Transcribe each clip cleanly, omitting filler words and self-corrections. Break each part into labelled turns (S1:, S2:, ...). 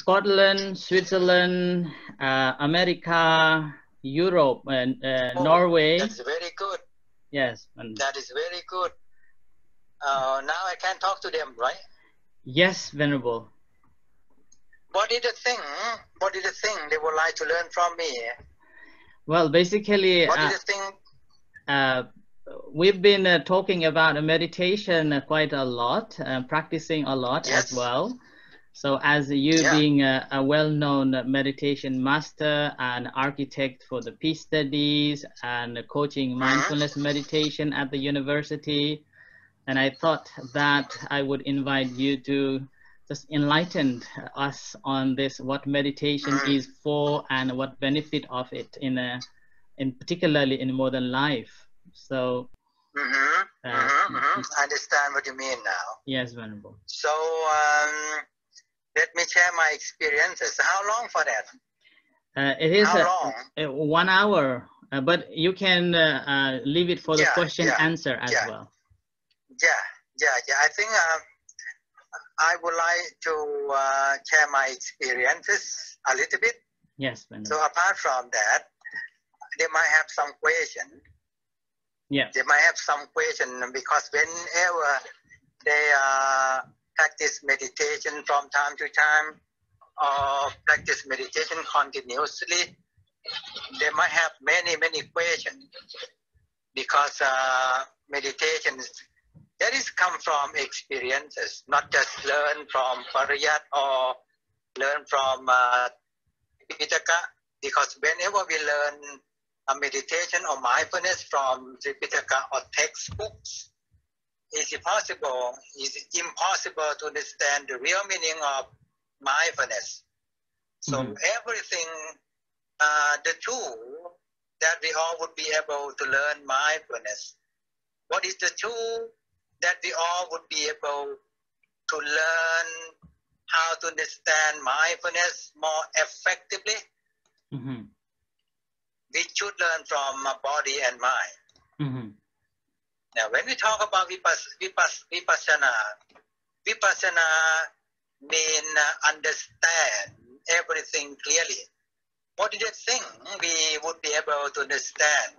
S1: Scotland, Switzerland, America, Europe, and Norway.
S2: That's very good.
S1: Yes.
S2: That is very good. Now I can talk to them, right?
S1: Yes, Venerable.
S2: What is the thing? What is the thing they would like to learn from me?
S1: Well, basically,
S2: what is the thing?
S1: We've been talking about meditation quite a lot, practicing a lot
S2: Yes.
S1: as well. So as you being a well-known meditation master and architect for the peace studies and coaching mindfulness meditation at the university, and I thought that I would invite you to just enlighten us on this, what meditation is for and what benefit of it in particularly in modern life. So
S2: I understand what you mean now.
S1: Yes, Venerable.
S2: So let me share my experiences. How long for that?
S1: It is 1 hour, but you can leave it for the question answer as well.
S2: I think I would like to share my experiences a little bit.
S1: Yes, Venerable.
S2: So apart from that, they might have some question.
S1: Yeah.
S2: They might have some question because whenever they practice meditation from time to time or practice meditation continuously, they might have many questions because meditation that is come from experiences, not just learn from Pariyat or learn from Tripitaka, because whenever we learn a meditation or mindfulness from Tripitaka or textbooks, it's impossible to understand the real meaning of mindfulness. So everything, the tool that we all would be able to learn mindfulness. What is the tool that we all would be able to learn how to understand mindfulness more effectively? We should learn from body and mind. Now, when we talk about vipassana, vipassana means understand everything clearly. What is the thing we would be able to understand?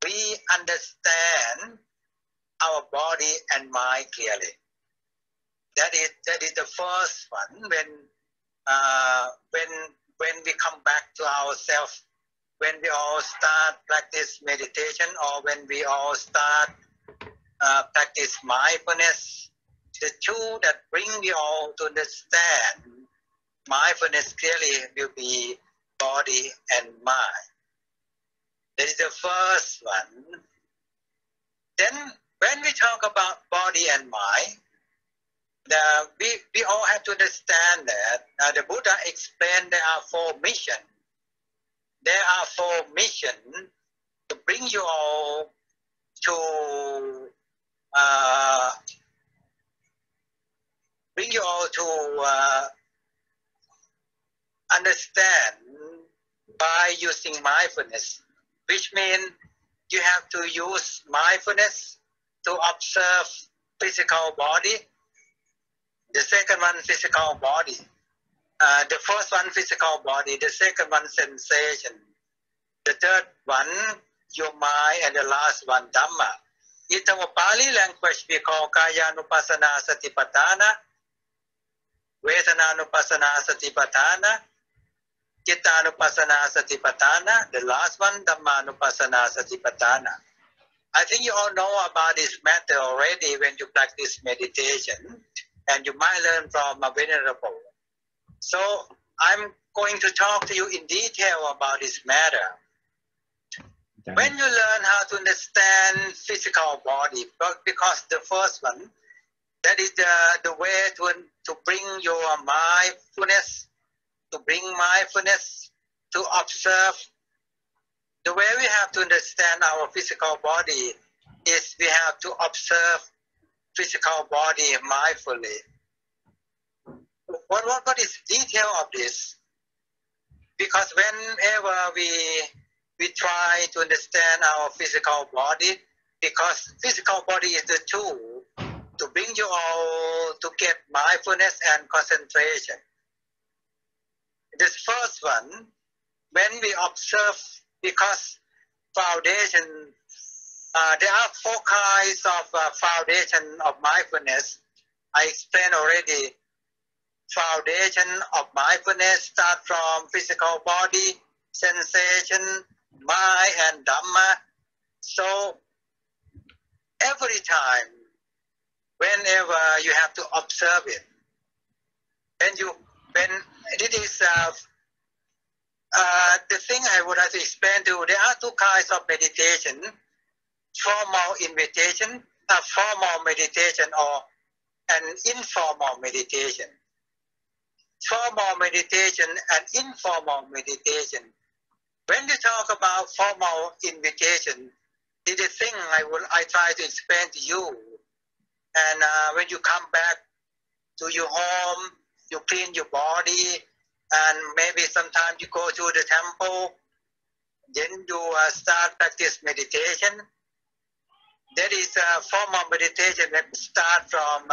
S2: We understand our body and mind clearly. That is the first one. When we come back to ourselves, when we all start practice meditation, or when we all start practice mindfulness, the tool that bring you all to understand mindfulness clearly will be body and mind. That is the first one. Then when we talk about body and mind, we all have to understand that the Buddha explained there are 4 missions. There are 4 missions to bring you all to understand by using mindfulness, which means you have to use mindfulness to observe physical body. The second one, physical body. The first one, physical body. The second one, sensation. The third one, your mind. And the last one, Dhamma. In our Pali language, we call Kayanupassana Satipatthana, Vedananupassana Satipatthana, Chittanupassana Satipatthana. The last one, Dhammanupassana Satipatthana. I think you all know about this matter already when you practice meditation, and you might learn from a Venerable. So I'm going to talk to you in detail about this matter. When you learn how to understand physical body, because the first one, that is the way to bring your mindfulness, to bring mindfulness, to observe. The way we have to understand our physical body is we have to observe physical body mindfully. What is detail of this? Because whenever we try to understand our physical body, because physical body is the tool to bring you all to get mindfulness and concentration. last one, when we observe, because foundation, there are 4 kinds of foundation of mindfulness. I explained already. Foundation of mindfulness start from physical body, sensation, mind, and Dhamma. So every time, whenever you have to observe it, when it is the thing I would like to explain to you, there are 2 kinds of meditation: formal meditation or an informal meditation. Formal meditation and informal meditation. When you talk about formal meditation, it is the thing I try to explain to you. And when you come back to your home, you clean your body, and maybe sometimes you go to the temple, then you start practice meditation. That is a formal meditation that start from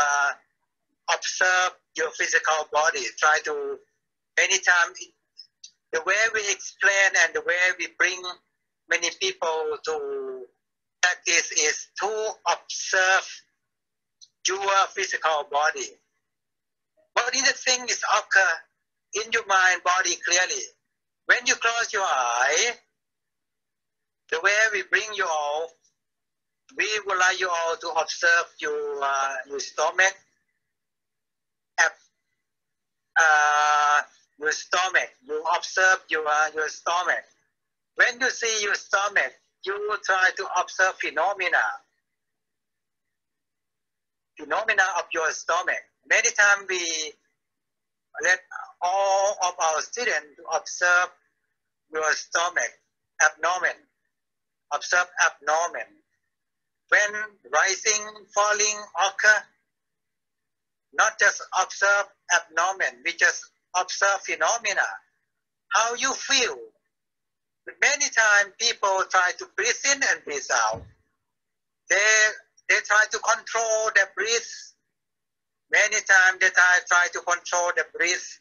S2: observe your physical body. Try to, anytime, the way we explain and the way we bring many people to practice is to observe your physical body. But the thing is occur in your mind, body clearly. When you close your eye, the way we bring you all, we would like you all to observe your stomach. Your stomach. You observe your stomach. When you see your stomach, you try to observe phenomena of your stomach. Many times we let all of our students observe your stomach, abdomen. Observe abdomen. When rising, falling occur, not just observe abdomen, we just observe phenomena. How you feel. Many times people try to breathe in and breathe out. They try to control the breath. Many times they try to control the breath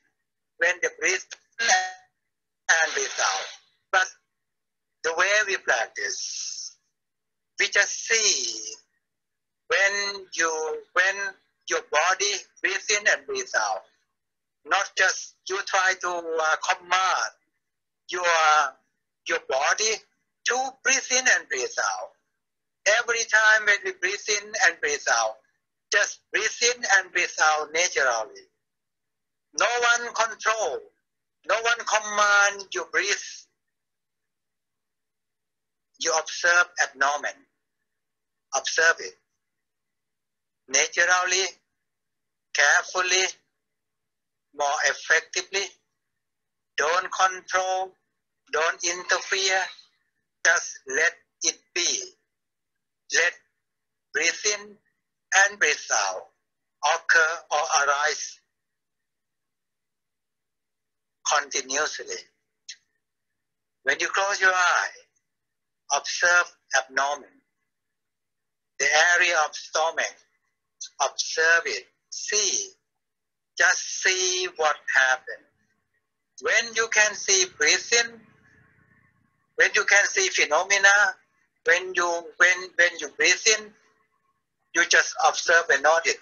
S2: when they breathe in and breathe out. But the way we practice, we just see when your body breathes in and breathes out. Not just you try to command your body to breathe in and breathe out. Every time when we breathe in and breathe out, just breathe in and breathe out naturally. No one control, no one command you breathe. You observe abdomen. Observe it. Naturally, carefully, more effectively. Don't control, don't interfere. Just let it be. Let breathe in and breathe out occur or arise continuously. When you close your eye, observe abdomen, the area of stomach. Observe it. See. Just see what happened. When you can see breathing, when you can see phenomena, when you breathe in, you just observe and note it.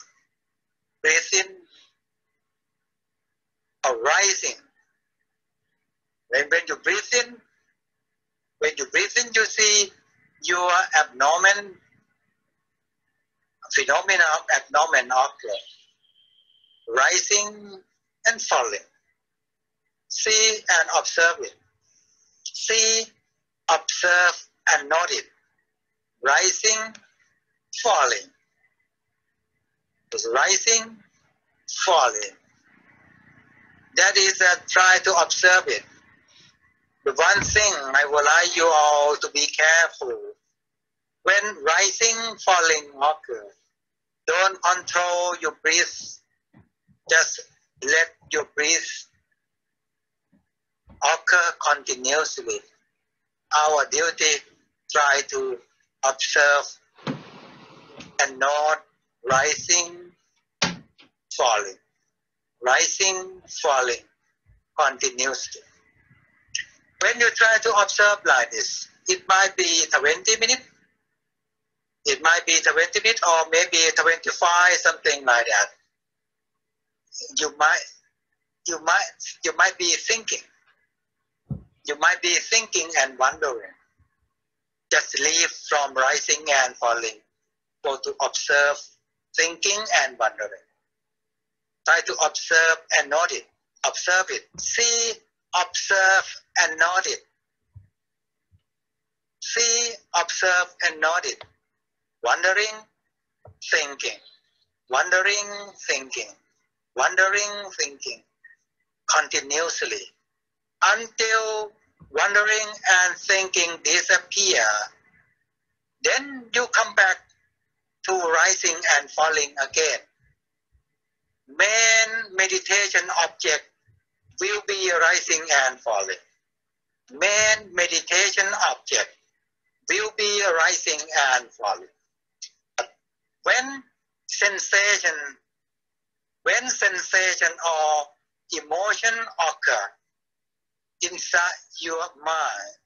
S2: Breathing or rising. When you breathe in, you see your abdomen, phenomena of abdomen occur. Rising and falling. See and observe it. See, observe and note it. Rising, falling. It's rising, falling. That is try to observe it. The one thing I would like you all to be careful. When rising, falling occur, don't control your breath. Just let your breath occur continuously. Our duty, try to observe and note rising, falling, continuously. When you try to observe like this, it might be 20 minutes, it might be 20 minutes or maybe 25, something like that. You might be thinking. You might be thinking and wondering. Just leave from rising and falling. Go to observe, thinking and wondering. Try to observe and note it. Observe it. See, observe and note it. See, observe and note it. Wondering, thinking. Wondering, thinking. Wondering, thinking. Continuously. Until wondering and thinking disappear, then you come back to rising and falling again. Main meditation object will be rising and falling. Main meditation object will be rising and falling. When sensation or emotion occur inside your mind,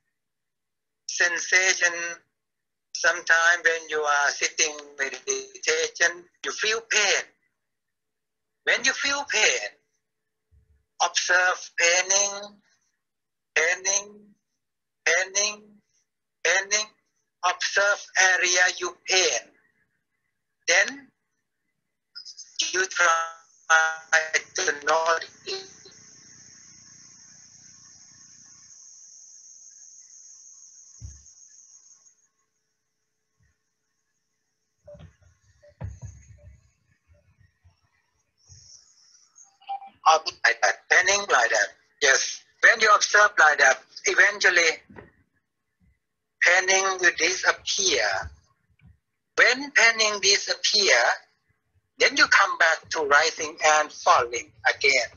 S2: sensation, sometimes when you are sitting meditation, you feel pain. When you feel pain, observe paining, observe area you pain. Then you try to notice. Like that, panning like that. Yes, when you observe like that, eventually panning will disappear. When panning disappear, then you come back to rising and falling again.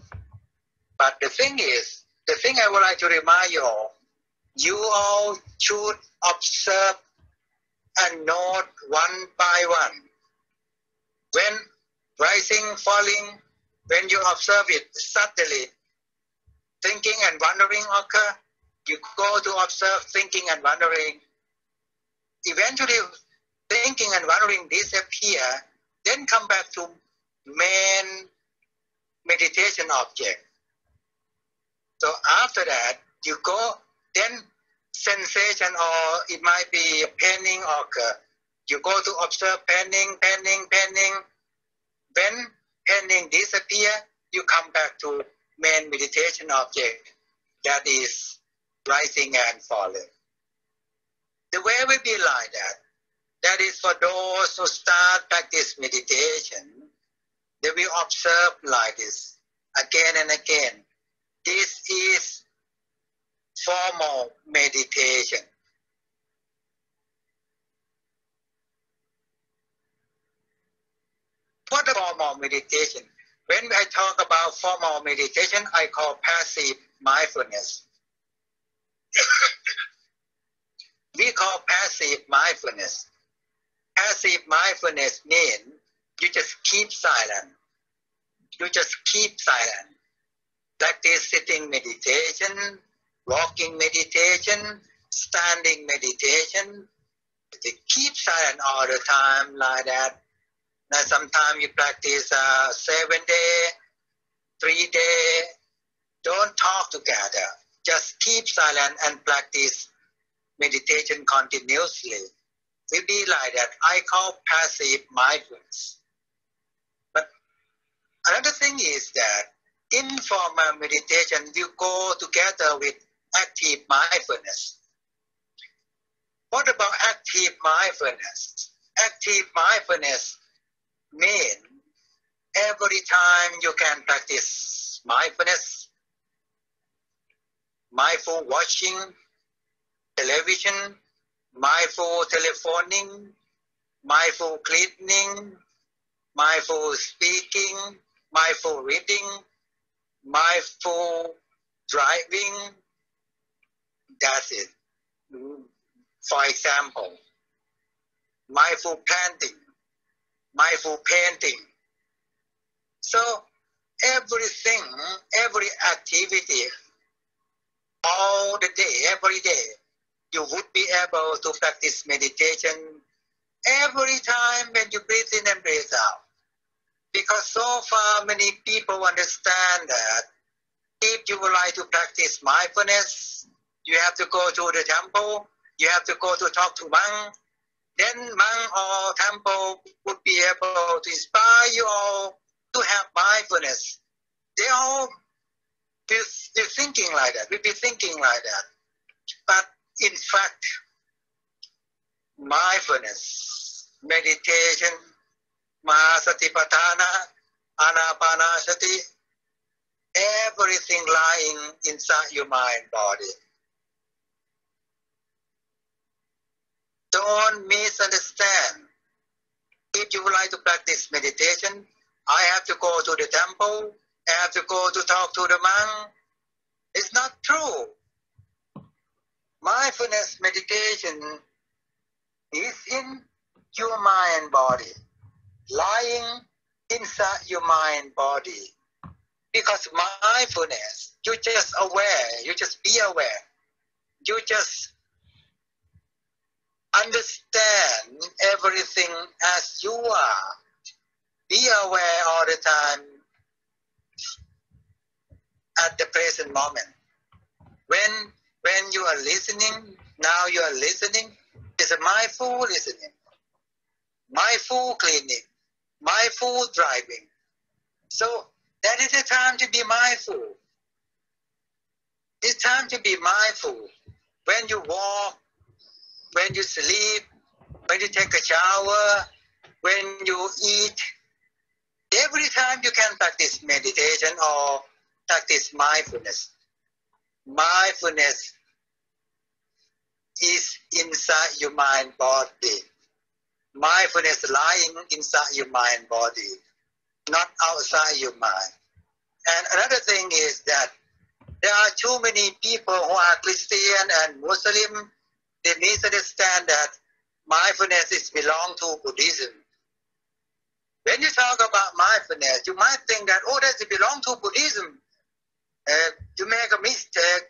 S2: But the thing I would like to remind you all should observe and note one by one. When rising, falling, when you observe it subtly, thinking and wondering occur, you go to observe thinking and wondering. Eventually, thinking and wondering disappear, then come back to main meditation object. So after that, you go, then sensation or it might be paining occur. You go to observe paining. When paining disappear, you come back to main meditation object, that is rising and falling. The way will be like that. That is for those who start practice meditation, they will observe like this again and again. This is formal meditation. What is formal meditation? When I talk about formal meditation, I call passive mindfulness. We call passive mindfulness. Passive mindfulness means you just keep silent. You just keep silent. Practice sitting meditation, walking meditation, standing meditation. You keep silent all the time like that. Now sometimes you practice 7 days, 3 days. Don't talk together. Just keep silent and practice meditation continuously. Will be like that. I call passive mindfulness. But another thing is that informal meditation will go together with active mindfulness. What about active mindfulness? Active mindfulness means every time you can practice mindfulness, mindful watching television, mindful telephoning, mindful cleaning, mindful speaking, mindful reading, mindful driving. That's it. For example, mindful planting, mindful painting. So everything, every activity all the day, every day, you would be able to practice meditation every time when you breathe in and breathe out. Because so far many people understand that if you would like to practice mindfulness, you have to go to the temple, you have to go to talk to monk, then monk or temple would be able to inspire you all to have mindfulness. They all be thinking like that, we'll be thinking like that. But in fact, mindfulness, meditation, Mahasatipatthana, Anapanasati, everything lying inside your mind body. Don't misunderstand. If you would like to practice meditation, I have to go to the temple, I have to go to talk to the monk. It's not true. Mindfulness meditation is in your mind body, lying inside your mind body. Because mindfulness, you just aware, you just be aware, you just understand everything as you are. Be aware all the time at the present moment. When you are listening, now you are listening, it's a mindful listening, mindful cleaning, mindful driving. So that is the time to be mindful. It's time to be mindful. When you walk, when you sleep, when you take a shower, when you eat, every time you can practice meditation or practice mindfulness. Mindfulness is inside your mind body. Mindfulness lying inside your mind body, not outside your mind. And another thing is that there are too many people who are Christian and Muslim. They misunderstand that mindfulness is belong to Buddhism. When you talk about mindfulness, you might think that, oh, that belong to Buddhism. You make a mistake.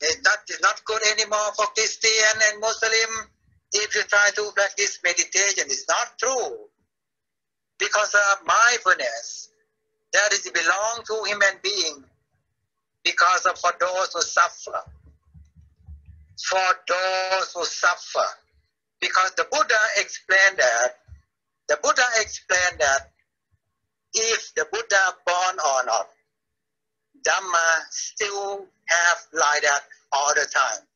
S2: That is not good anymore for Christian and Muslim. If you try to practice meditation, it's not true. Because of mindfulness, that is belong to human being. Because of for those who suffer. For those who suffer. Because the Buddha explained that. The Buddha explained that if the Buddha born or not, Dhamma still have like that all the time.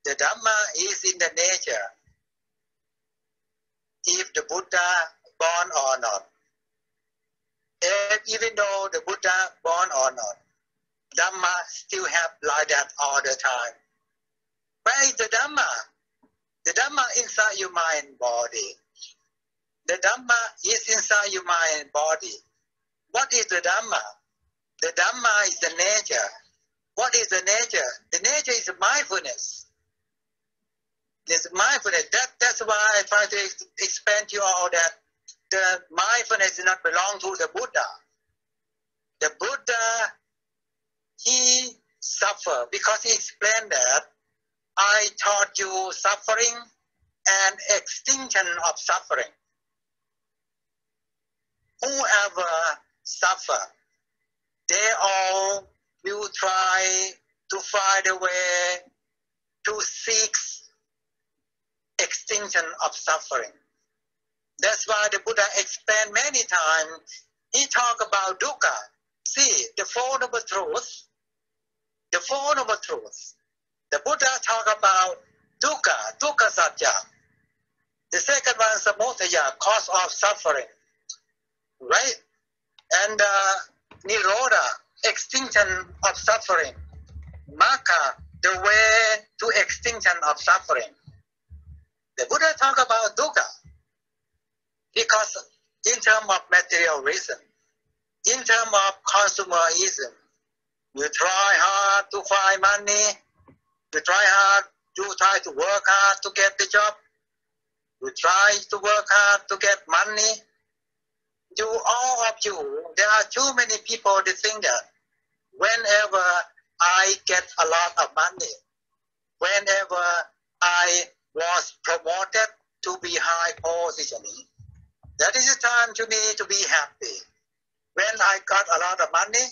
S2: The Dhamma is in the nature. If the Buddha born or not, even though the Buddha born or not, Dhamma still have like that all the time. Where is the Dhamma? The Dhamma inside your mind body. The Dhamma is inside your mind body. What is the Dhamma? The Dhamma is the nature. What is the nature? The nature is mindfulness. It's mindfulness. That's why I try to explain to you all that the mindfulness does not belong to the Buddha. The Buddha, he suffered because he explained that I taught you suffering and extinction of suffering. Whoever suffer, they all will try to find a way to seek extinction of suffering. That's why the Buddha explained many times. He talked about dukkha. See, the Four Noble Truths. The Four Noble Truths. The Buddha talked about dukkha, dukkha satya. The second one, samudaya, cause of suffering. Right? And nirodha, extinction of suffering. Magga, the way to extinction of suffering. The Buddha talk about dukkha because in terms of materialism, in terms of consumerism, you try hard to find money, you try to work hard to get the job, you try to work hard to get money. All of you, there are too many people that think that whenever I get a lot of money. Whenever I was promoted to be high position, that is the time to me to be happy. When I got a lot of money,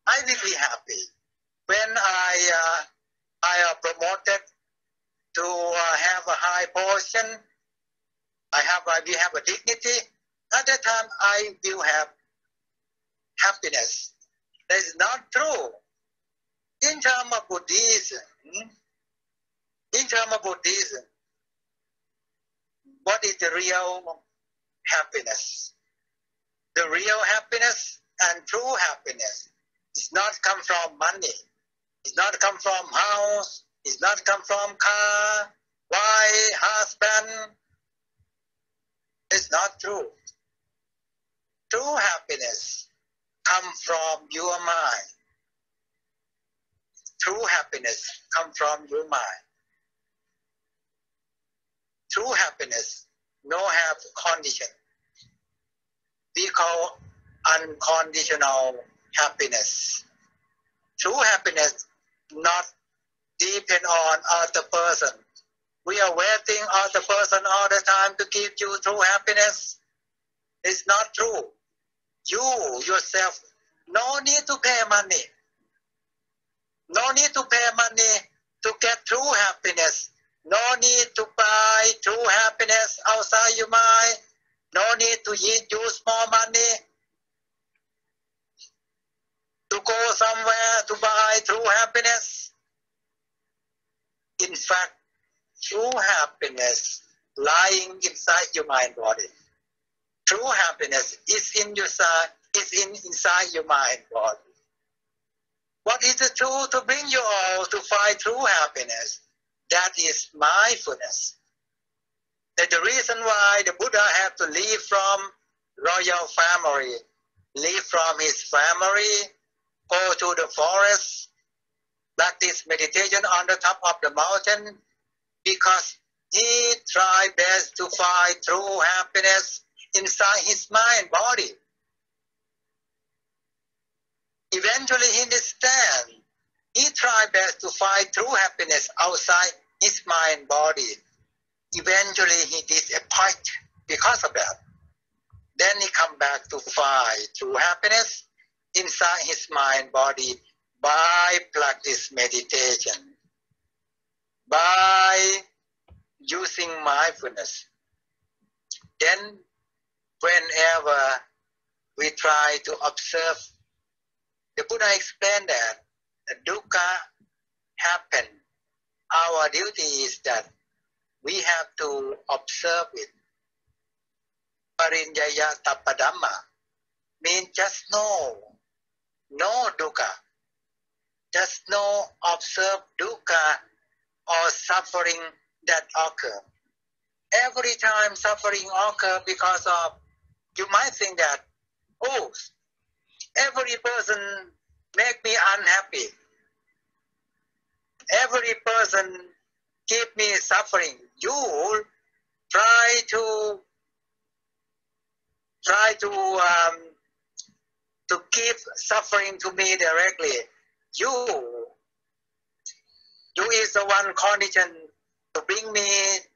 S2: I will be happy. When I promoted to have a high position, we have a dignity. At that time, I will have happiness. That is not true. In terms of Buddhism, what is the real happiness? The real happiness and true happiness is not come from money. It's not come from house. It's not come from car, wife, husband. It's not true. True happiness comes from your mind. True happiness comes from your mind. True happiness no have condition. We call unconditional happiness. True happiness not depend on other person. We are waiting other person all the time to give you true happiness. It's not true. You yourself no need to pay money. No need to pay money to get true happiness. No need to buy true happiness outside your mind. No need to use more money to go somewhere to buy true happiness. In fact, true happiness lying inside your mind body. True happiness is inside your mind body. What is the tool to bring you all to find true happiness? That is mindfulness. That's the reason why the Buddha had to leave from royal family, leave from his family, go to the forest, practice meditation on the top of the mountain, because he tried best to find true happiness inside his mind body. Eventually he understand. He tried best to find true happiness outside his mind body. Eventually he disappointed because of that. Then he come back to find true happiness inside his mind body by practice meditation, by using mindfulness. Then whenever we try to observe, the Buddha explained that dukkha happen. Our duty is that we have to observe it. Parinyaya tapadamma means just know dukkha. Just know, observe dukkha or suffering that occur. Every time suffering occur because of, you might think that, oh, every person make me unhappy. Every person give me suffering. You try to give suffering to me directly. You is the one condition to bring me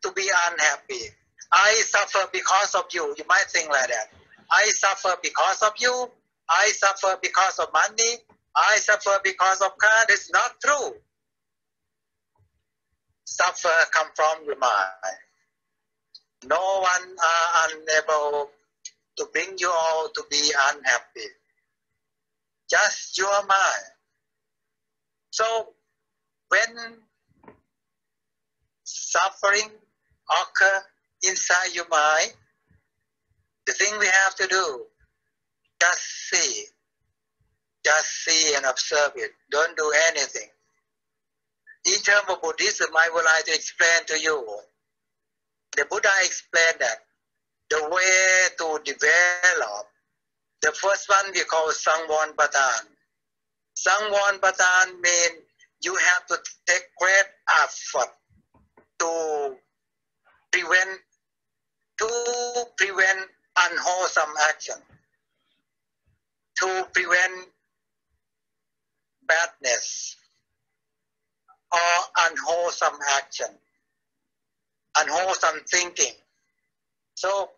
S2: to be unhappy. I suffer because of you. You might think like that. I suffer because of you. I suffer because of money. I suffer because of car. It's not true. Suffer come from your mind. No one are unable to bring you all to be unhappy. Just your mind. So when suffering occur inside your mind, the thing we have to do, just see and observe it. Don't do anything. In terms of Buddhism, I would like to explain to you. The Buddha explained that the way to develop, the first one we call Sangwon Patan. Sangwon Patan means you have to take great effort to prevent unwholesome action, to prevent badness, unwholesome action, unwholesome thinking. So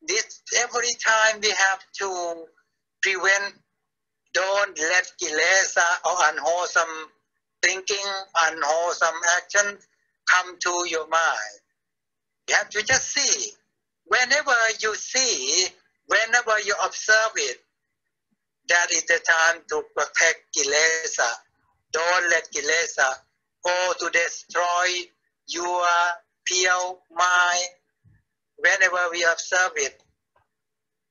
S2: this every time we have to prevent, don't let kilesa or unwholesome thinking, unwholesome action come to your mind. You have to just see. Whenever you see, whenever you observe it, that is the time to protect kilesa. Don't let kilesa go to destroy your pure mind. Whenever we observe it,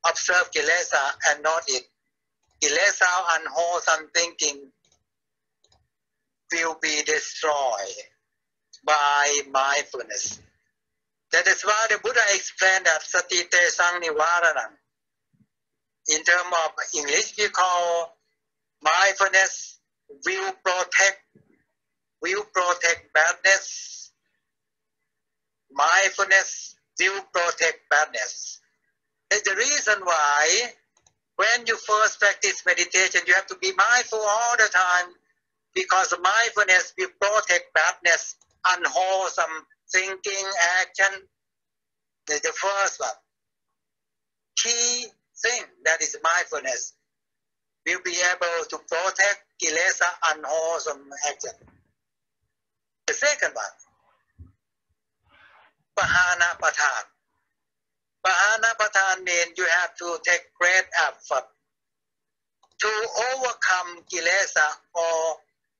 S2: observe kilesa and not it. Kilesa, unwholesome thinking, will be destroyed by mindfulness. That is why the Buddha explained that sati te sang nivaranam. In terms of English, we call mindfulness will protect badness. Mindfulness will protect badness. That's the reason why when you first practice meditation, you have to be mindful all the time, because mindfulness will protect badness, unwholesome thinking, action. That's the first one. Key thing, that is mindfulness, will be able to protect kilesa, unwholesome action. The second one, Pahana Patan. Pahana Patan means you have to take great effort to overcome kilesa or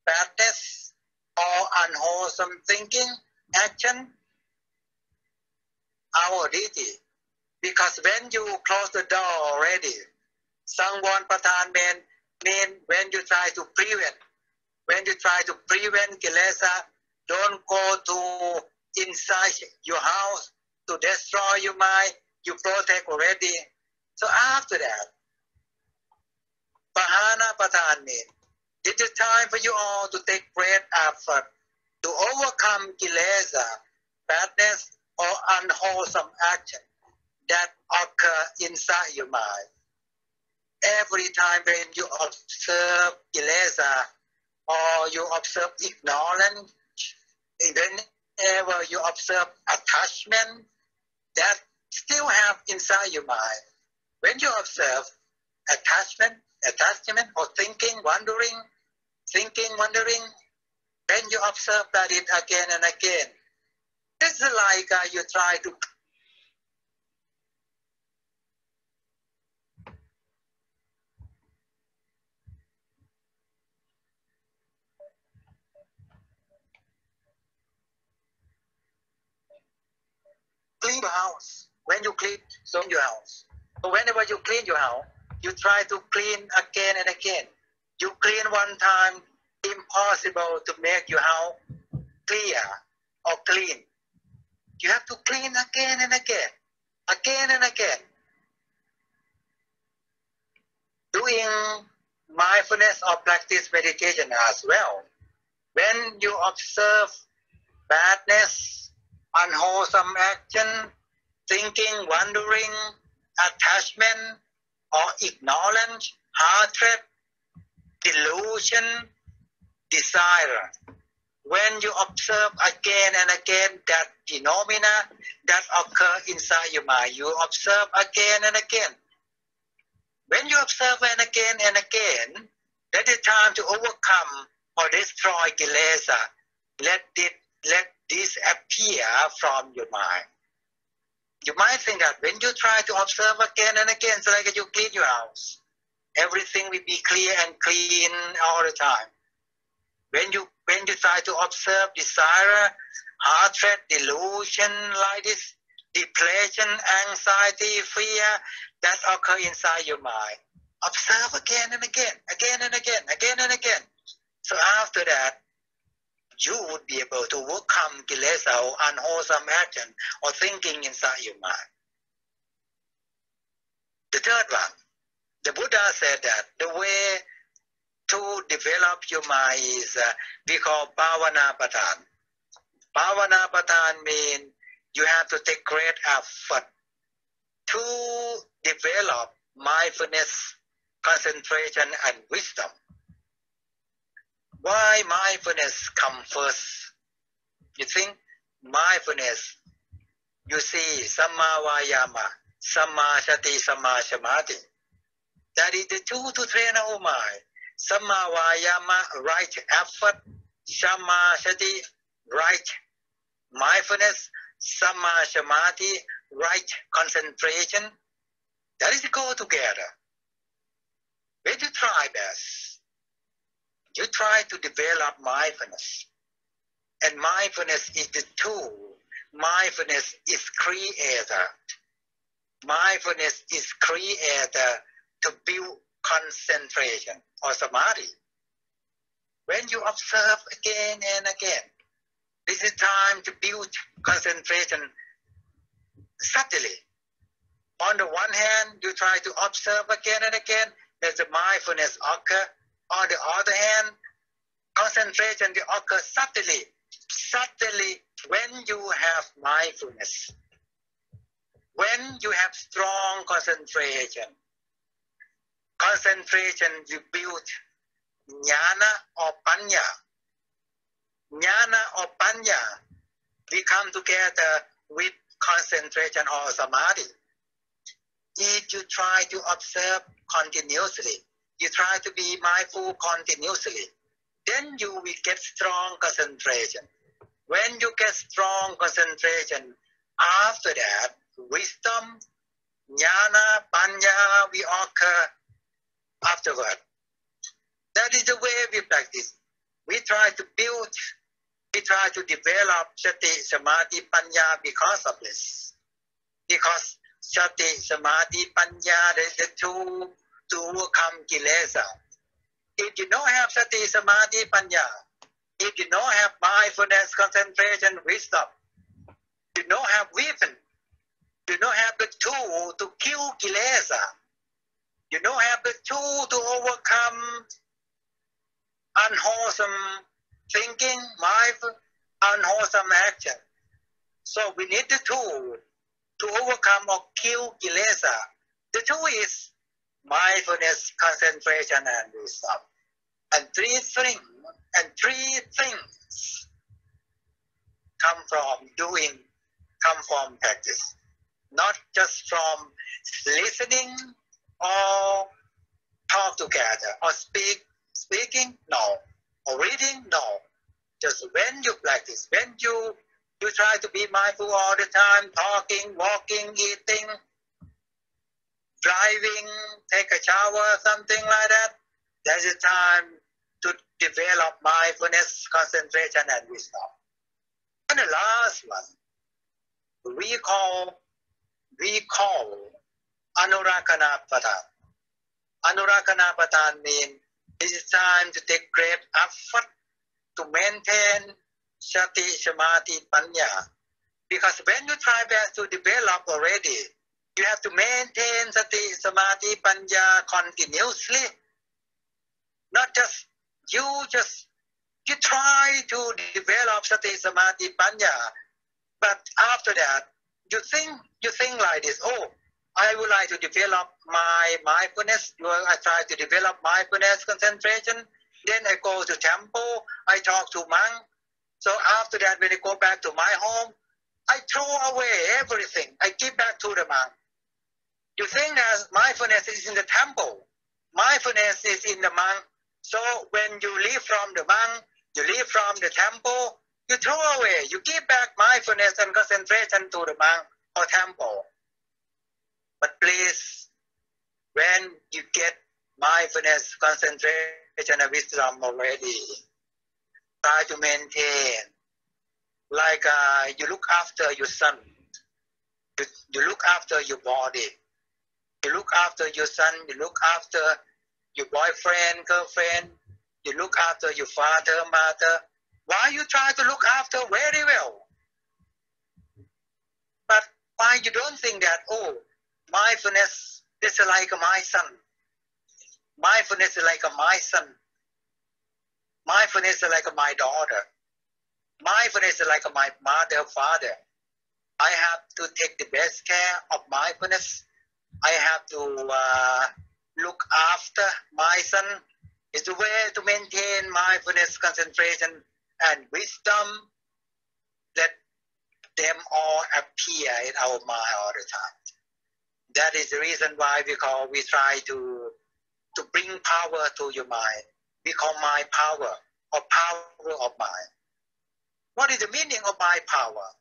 S2: badness or unwholesome thinking, action, our duty. Because when you close the door already, Sangwon Patan mean when you try to prevent kilesa, don't go to inside your house to destroy your mind, you protect already. So after that, Pahana Patan mean it is time for you all to take great effort to overcome kilesa, badness, or unwholesome action that occur inside your mind. Every time when you observe kilesa or you observe ignorance, whenever you observe attachment that still have inside your mind, when you observe attachment or thinking, wandering, then you observe that it again and again. It's like you try to clean your house. When you clean your house. So whenever you clean your house, you try to clean again and again. You clean one time, impossible to make your house clear or clean. You have to clean again and again. Doing mindfulness or practice meditation as well. When you observe badness, unwholesome action, thinking, wandering, attachment, or ignorance, hatred, delusion, desire. When you observe again and again that phenomena that occur inside your mind, you observe again and again. When you observe again and again, that is time to overcome or destroy kilesa. Let this appear from your mind. You might think that when you try to observe again and again, it's like you clean your house. Everything will be clear and clean all the time. When you try to observe desire, hatred, delusion like this, depression, anxiety, fear that occur inside your mind, observe again and again. So after that, you would be able to overcome kilesa or unwholesome action or thinking inside your mind. The third one, the Buddha said that the way to develop your mind is we call Bhavana Patan. Bhavana Patan means you have to take great effort to develop mindfulness, concentration, and wisdom. Why mindfulness comes first You think mindfulness, you see Samma Vayama, Samma Sati, Samma Samadhi. That is the tool to train our mind. Samma Vayama, right effort. Samma Sati, right mindfulness. Samma Samadhi, right concentration. That is go together. When you try best, you try to develop mindfulness. And mindfulness is the tool. Mindfulness is creator. Mindfulness is creator to build concentration or samadhi. When you observe again and again, this is time to build concentration subtly. On the one hand, you try to observe again and again, there's a mindfulness occur. On the other hand, concentration will occur subtly. Subtly, when you have mindfulness, when you have strong concentration, concentration you build jnana or panya. Jnana or panya, we come together with concentration or samadhi. If you try to observe continuously, you try to be mindful continuously, then you will get strong concentration. When you get strong concentration, after that, wisdom, jnana, panya will occur afterward. That is the way we practice. We try to build, we try to develop sati, samadhi, panya because of this. Because sati, samadhi, panya, is the tool to overcome kilesa. If you don't have sati, samadhi, panya, if you don't have mindfulness, concentration, wisdom, you don't have weapon, you don't have the tool to kill kilesa, you don't have the tool to overcome unwholesome thinking, unwholesome action. So we need the tool to overcome or kill kilesa. The tool is mindfulness, concentration, and wisdom. And three things come from doing, come from practice. Not just from listening or talk together or speaking, no. Or reading, no. Just when you practice, when you try to be mindful all the time, talking, walking, eating, driving, take a shower, something like that, there's a time to develop mindfulness, concentration, and wisdom. And the last one, we call Anurakkanapatan. Anurakkanapatan means it is time to take great effort to maintain sati, samadhi, panya. Because when you try best to develop already, you have to maintain sati, samadhi, panya continuously. Not just you try to develop sati, samadhi, panya, but after that you think like this. Oh, I would like to develop my mindfulness. I try to develop mindfulness, concentration. Then I go to temple. I talk to monk. So after that, when I go back to my home, I throw away everything. I give back to the monk. You think that mindfulness is in the temple. Mindfulness is in the monk. So when you leave from the monk, you leave from the temple, you throw away. You give back mindfulness and concentration to the monk or temple. But please, when you get mindfulness, concentration, and wisdom already, try to maintain. Like you look after your son, you look after your body, you look after your son, you look after your boyfriend, girlfriend, you look after your father, mother. Why you try to look after very well? But why you don't think that, oh, mindfulness is like my son. Mindfulness is like my son. Mindfulness is like my daughter. Mindfulness is like my mother, father. I have to take the best care of mindfulness. I have to look after my son. It's the way to maintain mindfulness, concentration, and wisdom. let them all appear in our mind all the time. That is the reason why we try to bring power to your mind. We call mind power or power of mind. What is the meaning of mind power?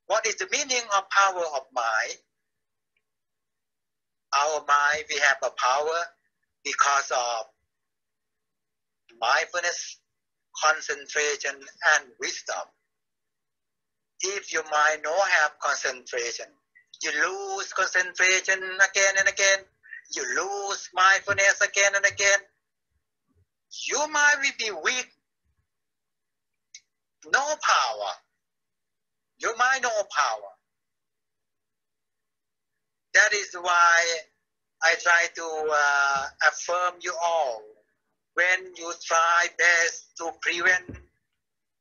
S2: What is the meaning of power of mind? Our mind, we have a power because of mindfulness, concentration, and wisdom. If your mind don't have concentration, you lose concentration again and again. You lose mindfulness again and again. Your mind will be weak. No power. Your mind, no power. That is why I try to affirm you all. When you try best to prevent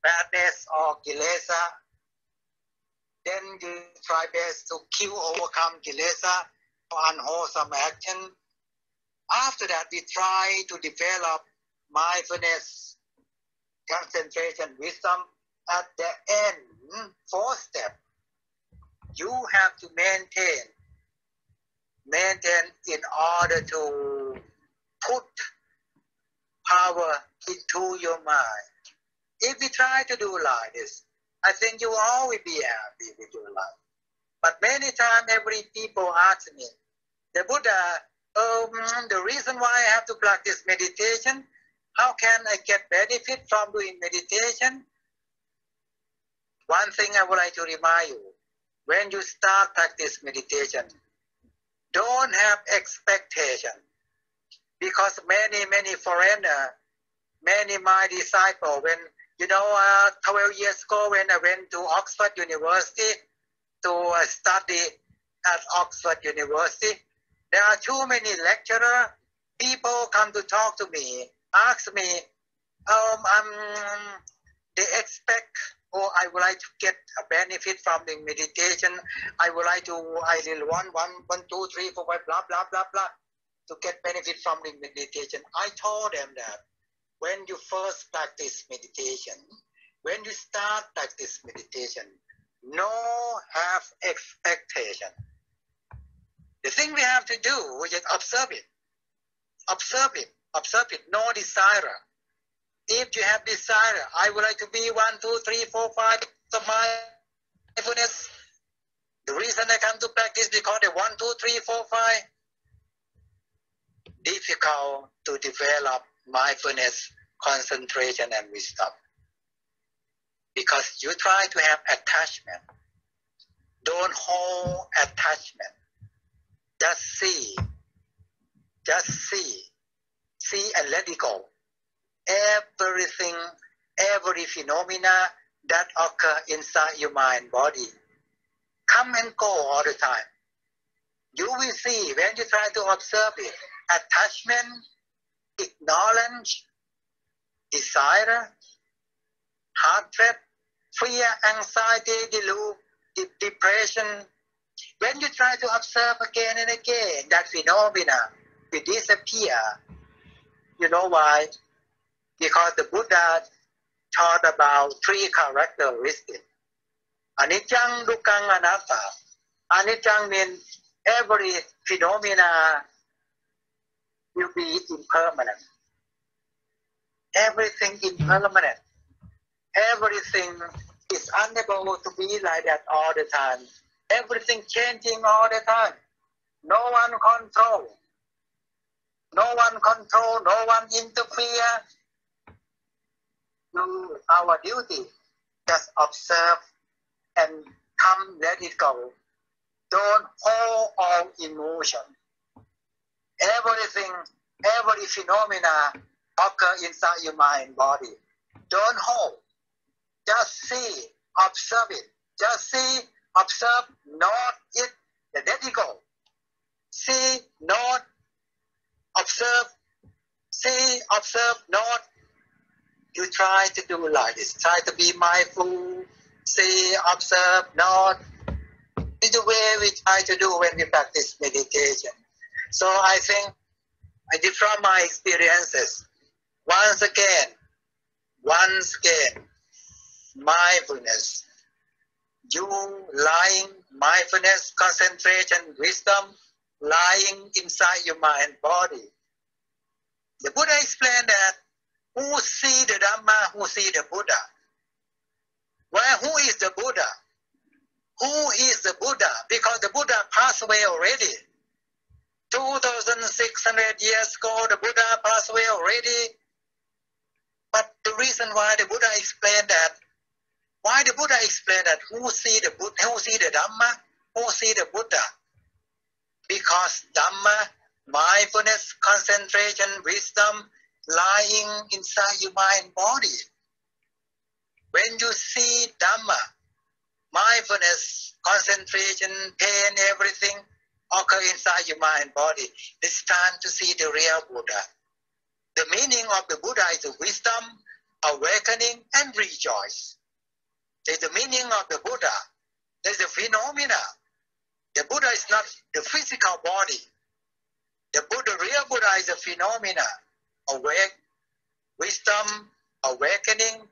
S2: badness or kilesa, then you try best to overcome kilesa or unwholesome action. After that, we try to develop mindfulness, concentration, wisdom. At the end, fourth step, you have to maintain in order to put power into your mind. If we try to do like this, I think you all will be happy with your life. But many times, every people ask me, the Buddha, the reason why I have to practice meditation, how can I get benefit from doing meditation? One thing I would like to remind you, when you start practice meditation, don't have expectation. Because many foreigners, many my disciples, when 12 years ago when I went to Oxford University to study at Oxford University, there are too many lecturers. People come to talk to me, ask me, they expect, I would like to get a benefit from the meditation. I really want 1, 2, 3, 4, 5, blah, blah, blah, blah, to get benefit from the meditation. I told them that when you first practice meditation, when you start practice meditation, no have expectation. The thing we have to do is just observe it. Observe it. Observe it. No desire. If you have desire, I would like to be 1, 2, 3, 4, 5 of mindfulness. The reason I come to practice because the 1, 2, 3, 4, 5 difficult to develop mindfulness, concentration, and wisdom. Because you try to have attachment. Don't hold attachment. Just see. Just see. See and let it go. Everything, every phenomena that occur inside your mind, body, come and go all the time. You will see when you try to observe it, attachment, ignorance, desire, heart rate, fear, anxiety, depression. When you try to observe again and again, that phenomena will disappear. You know why? Because the Buddha taught about 3 characteristics. Anicca, dukkha, anatta. Anicca means every phenomena will be impermanent. Everything impermanent. Everything is unable to be like that all the time. Everything changing all the time. No one control. No one control. No one interfere. Do our duty. Just observe and come, let it go. Don't hold all emotion. Everything, every phenomena occur inside your mind, body. Don't hold. Just see, observe it. Just see, observe, note it, then let it go. See, note, observe, see, observe, note. You try to do like this. Try to be mindful, see, observe, note. It's the way we try to do when we practice meditation. So I think, from my experiences, once again, mindfulness, you lying, mindfulness, concentration, wisdom, lying inside your mind, body. The Buddha explained that who see the Dhamma, who see the Buddha. Well, who is the Buddha? Who is the Buddha? Because the Buddha passed away already. 2,600 years ago, the Buddha passed away already. But the reason why the Buddha explained that, who see the Buddha, who see the Dhamma, who see the Buddha? Because Dhamma, mindfulness, concentration, wisdom, lying inside your mind body. When you see Dhamma, mindfulness, concentration, pain, everything occur inside your mind body, it's time to see the real Buddha. The meaning of the Buddha is wisdom, awakening, and rejoice. There's the meaning of the Buddha. There's the phenomena. The Buddha is not the physical body. The Buddha, real Buddha is a phenomena. Wisdom, awakening,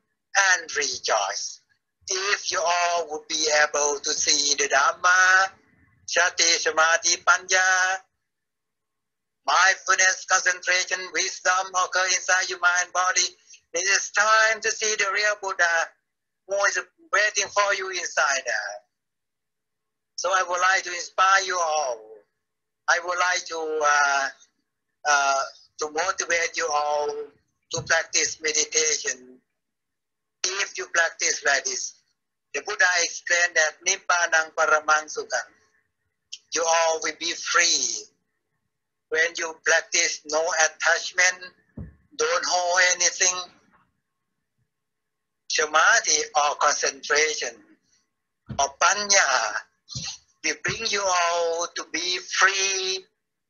S2: and rejoice. If you all would be able to see the Dhamma, Sati, Samadhi, Panya, mindfulness, concentration, wisdom occur inside your mind body, it is time to see the real Buddha who is waiting for you inside there. So I would like to inspire you all. I would like to motivate you all to practice meditation. If you practice like this, the Buddha explained that Nibbanang Paramang Sukham. You all will be free. When you practice no attachment, don't hold anything, samadhi or concentration or panya will bring you all to be free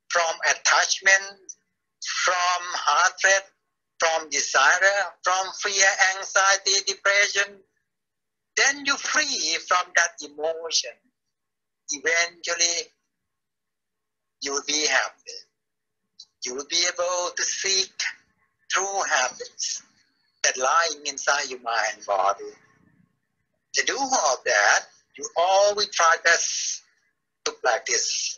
S2: from attachment, from hatred, from desire, from fear, anxiety, depression. Then you're free from that emotion. Eventually, you will be happy. You will be able to seek true habits that lying inside your mind body. To do all that, you all will try best to practice.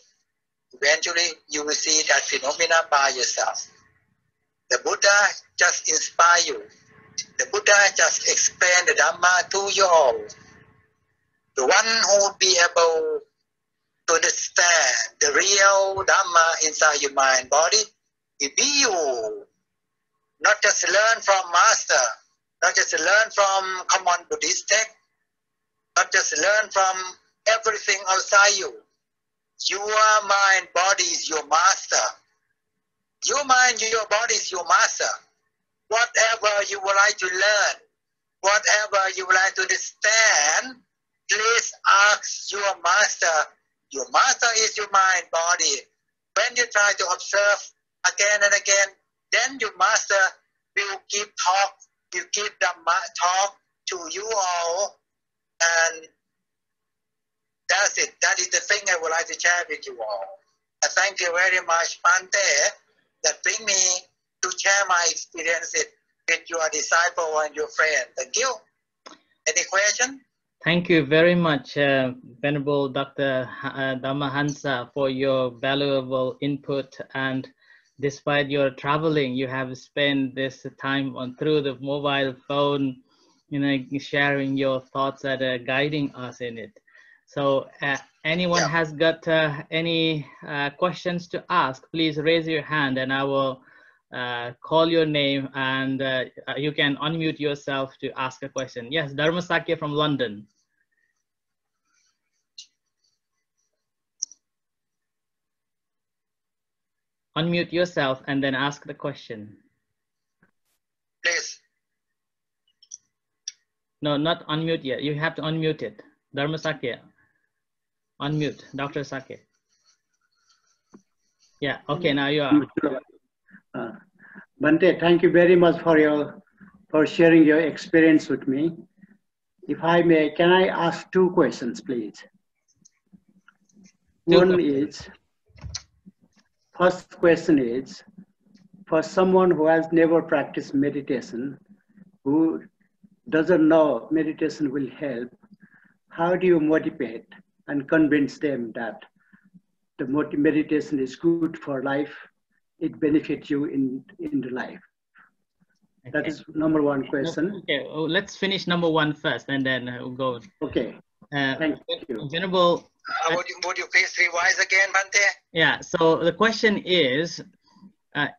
S2: Eventually, you will see that phenomena by yourself. The Buddha just inspire you. The Buddha just explain the Dhamma to you all. The one who will be able to understand the real Dhamma inside your mind body will be you. Not just learn from master, not just learn from common Buddhist text, not just learn from everything outside you. Your mind body is your master. Your mind, your body is your master. Whatever you would like to learn, whatever you would like to understand, please ask your master. Your master is your mind body. When you try to observe again and again, then your master will keep talk to you all, and that's it. That is the thing I would like to share with you all. I thank you very much, Bhante, that bring me to share my experiences with your disciple and your friend. Thank you. Any question?
S1: Thank you very much, Venerable Dr. Hansa, for your valuable input. And despite your traveling, you have spent this time through the mobile phone, sharing your thoughts and guiding us in it. So anyone has got any questions to ask, please raise your hand and I will call your name and you can unmute yourself to ask a question. Yes, Dharmasakya from London. Unmute yourself and then ask the question.
S2: Please.
S1: No, not unmute yet. You have to unmute it. Dharmasakya. Unmute, Dr. Sake. Yeah, okay, now you are.
S3: Bhante, thank you very much for sharing your experience with me. If I may, can I ask two questions, please? First question is, for someone who has never practiced meditation, who doesn't know meditation will help, how do you motivate and convince them that the meditation is good for life, it benefits you in the life? Okay. That is number one question.
S1: Okay, well, let's finish number one first, and then we'll go.
S3: Okay, thank you.
S1: Venerable.
S2: Would you please revise again, Bhante?
S1: Yeah, so the question is,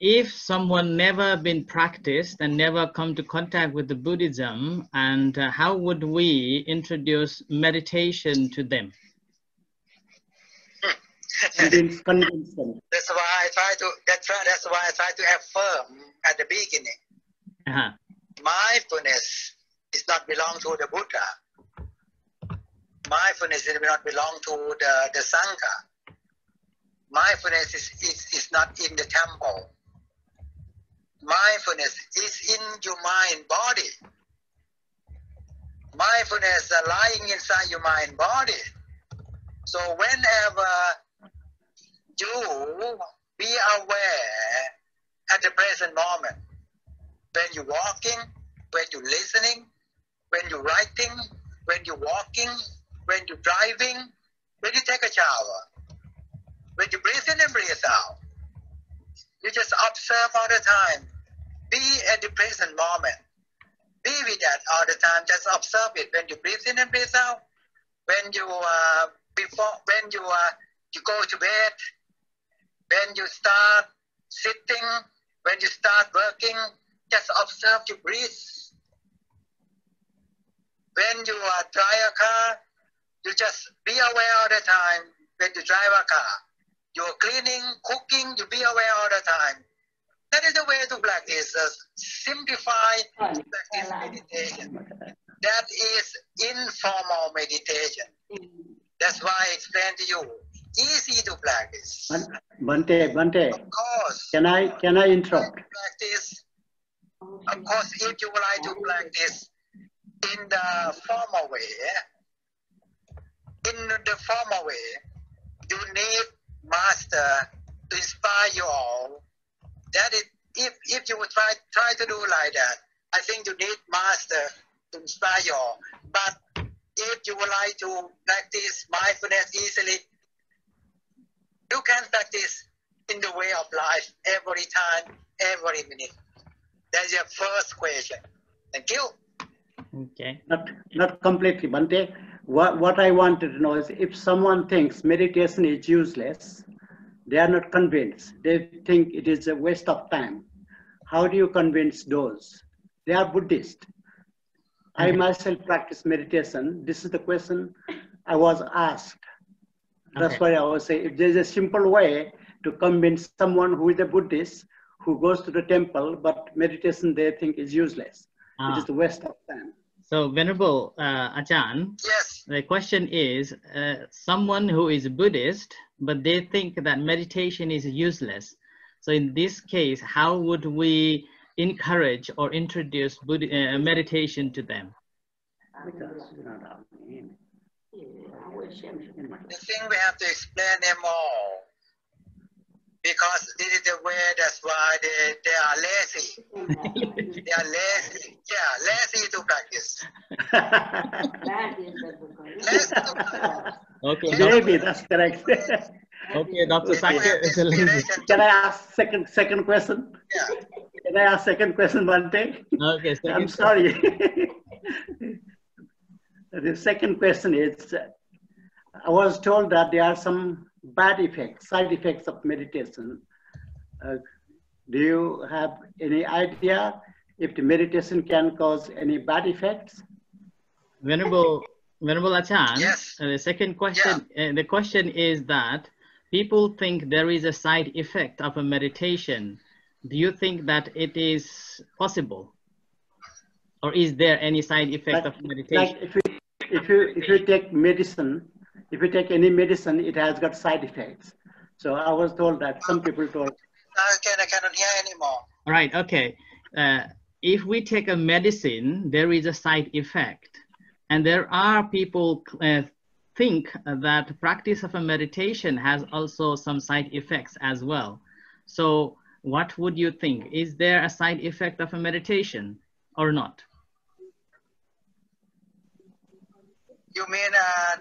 S1: if someone never been practiced and never come to contact with the Buddhism, and how would we introduce meditation to them?
S3: Convince them.
S2: That's why I try to affirm at the beginning. Mindfulness is not belong to the Buddha. Mindfulness does not belong to the Sangha. Mindfulness is not in the temple. Mindfulness is in your mind body. Mindfulness is lying inside your mind body. So whenever you be aware at the present moment, when you're walking, when you're listening, when you're writing, when you're walking, when you're driving, when you take a shower, when you breathe in and breathe out, you just observe all the time. Be at the present moment. Be with that all the time. Just observe it. When you breathe in and breathe out, when you you go to bed, when you start sitting, when you start working, just observe your breath. When you drive a car, you just be aware all the time. When you drive a car, you're cleaning, cooking, you be aware all the time. That is the way to practice simplified practice meditation. That is informal meditation. That's why I explained to you. Easy to practice.
S3: Bhante,
S2: of course.
S3: Can I interrupt?
S2: Practice. Of course, if you would like to practice in the formal way, you need master to inspire you all. That is, if you would try to do like that, I think you need master to inspire you all. But if you would like to practice mindfulness easily, you can practice in the way of life every time, every minute. That's your first question. Thank you.
S1: Okay.
S3: Not completely, Bhante. What I wanted to know is, if someone thinks meditation is useless, they are not convinced. They think it is a waste of time. How do you convince those? They are Buddhist. I myself practice meditation. This is the question I was asked. That's why I was saying, if there's a simple way to convince someone who is a Buddhist, who goes to the temple, but meditation they think is useless. It is a waste of time.
S1: So, Venerable Ajahn,
S2: yes.
S1: The question is, someone who is Buddhist, but they think that meditation is useless. So in this case, how would we encourage or introduce meditation to them?
S2: The thing we have to explain them all. Because this is the way, that's why they are lazy. They are lazy. Yeah, lazy to practice. Lazy to practice.
S1: Okay,
S3: maybe that's correct.
S1: Okay, Dr. Sakya.
S3: Can I ask second question?
S2: Yeah.
S3: Can I ask second question, Bhante?
S1: Okay,
S3: I'm sorry. The second question is, I was told that there are some bad effects, side effects of meditation. Do you have any idea if the meditation can cause any bad effects?
S1: Venerable Ajahn,
S2: yes.
S1: The second question, the question is that people think there is a side effect of a meditation. Do you think that it is possible? Or is there any side effect of meditation?
S3: Like if you take medicine, if you take any medicine, it has got side effects. So I was told that some people told.
S2: I cannot hear anymore.
S1: All right, okay. If we take a medicine, there is a side effect. And there are people think that practice of a meditation has also some side effects as well. So what would you think? Is there a side effect of a meditation or not?
S2: You mean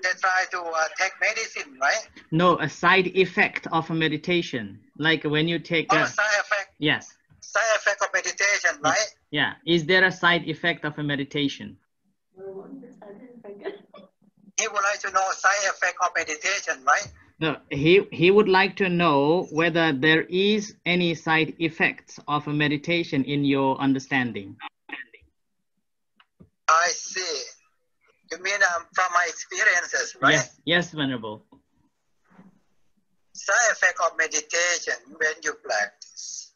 S2: they try to take medicine, right?
S1: No, a side effect of a meditation, like when you take
S2: Oh,
S1: a
S2: side effect.
S1: yes.
S2: Side effect of meditation, right?
S1: Yeah. Is there a side effect of a meditation?
S2: He would like to know side effect of meditation, right?
S1: No, he would like to know whether there is any side effects of a meditation in your understanding.
S2: I see. You mean from my experiences, right?
S1: Yes, yes, Venerable.
S2: Side effect of meditation when you practice.